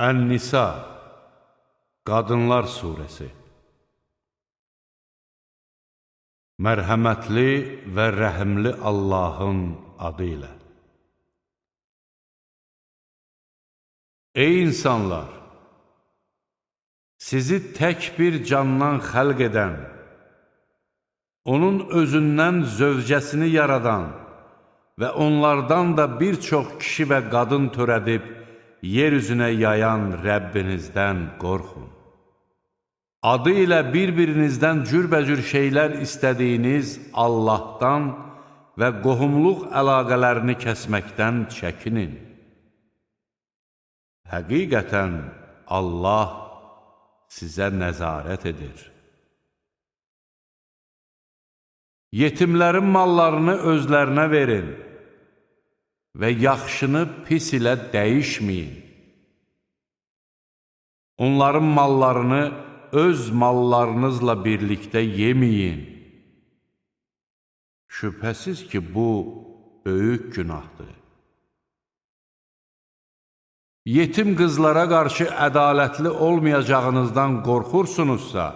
Ən-Nisa, Qadınlar Suresi. Mərhəmətli və rəhimli Allahın adı ilə. Ey insanlar! Sizi tək bir candan xəlq edən, onun özündən zövcəsini yaradan və onlardan da bir çox kişi və qadın törədib, yer üzünə yayan Rəbbinizdən qorxun. Adı ilə bir-birinizdən cürbəcür şeylər istədiyiniz Allahdan və qohumluq əlaqələrini kəsməkdən çəkinin. Həqiqətən Allah sizə nəzarət edir. Yetimlərin mallarını özlərinə verin və yaxşını pis ilə dəyişməyin. Onların mallarını öz mallarınızla birlikdə yeməyin. Şübhəsiz ki, bu böyük günahdır. Yetim qızlara qarşı ədalətli olmayacağınızdan qorxursunuzsa,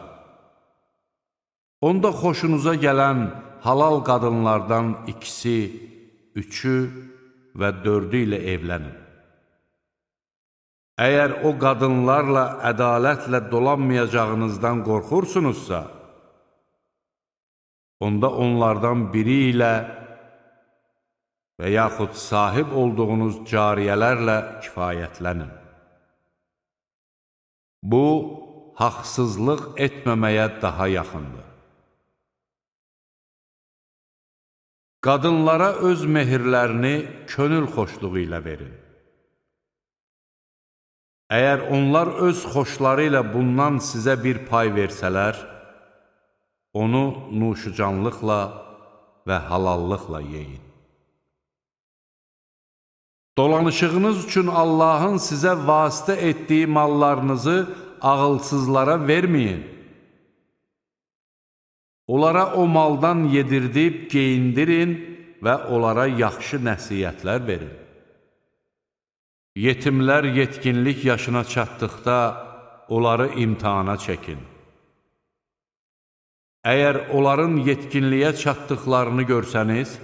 onda xoşunuza gələn halal qadınlardan ikisi, üçü və dördü ilə evlənin. Əgər o qadınlarla ədalətlə dolanmayacağınızdan qorxursunuzsa, onda onlardan biri ilə və yaxud sahib olduğunuz cariyələrlə kifayətlənin. Bu, haqsızlıq etməməyə daha yaxındır. Qadınlara öz mehirlərini könül xoşluğu ilə verin. Əgər onlar öz xoşları ilə bundan sizə bir pay versələr, onu nuşucanlıqla və halallıqla yeyin. Dolanışığınız üçün Allahın sizə vasitə etdiyi mallarınızı ağılsızlara verməyin. Onlara o maldan yedirdib, geyindirin və onlara yaxşı nəsiyyətlər verin. Yetimlər yetkinlik yaşına çatdıqda onları imtihana çəkin. Əgər onların yetkinliyə çatdıqlarını görsəniz,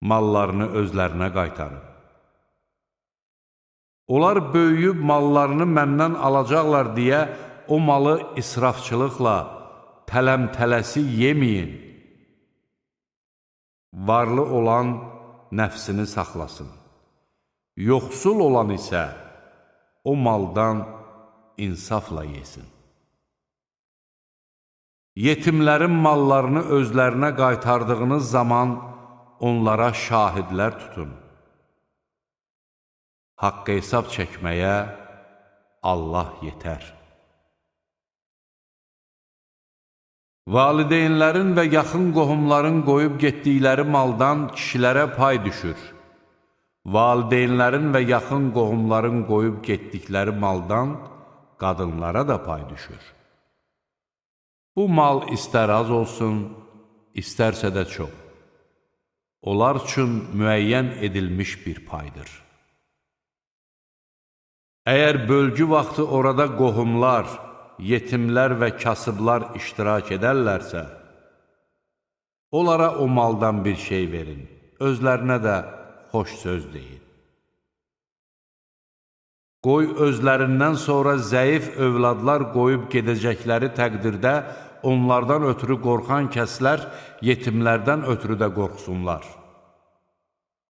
mallarını özlərinə qaytarın. Onlar böyüyüb mallarını məndən alacaqlar deyə o malı israfçılıqla, tələm-tələsi yeməyin. Varlı olan nəfsini saxlasın. Yoxsul olan isə o maldan insafla yesin. Yetimlərin mallarını özlərinə qaytardığınız zaman onlara şahidlər tutun. Haqq hesab çəkməyə Allah yetər. Valideynlərin və yaxın qohumların qoyub getdikləri maldan kişilərə pay düşür. Valideynlərin və yaxın qohumların qoyub getdikləri maldan qadınlara da pay düşür. Bu mal istər az olsun, istərsə də çox. Onlar üçün müəyyən edilmiş bir paydır. Əgər bölgü vaxtı orada qohumlar, yetimlər və kasıblar iştirak edərlərsə, onlara o maldan bir şey verin, özlərinə də xoş söz deyin. Qoy özlərindən sonra zəif övladlar qoyub gedəcəkləri təqdirdə onlardan ötürü qorxan kəslər yetimlərdən ötürü də qorxsunlar.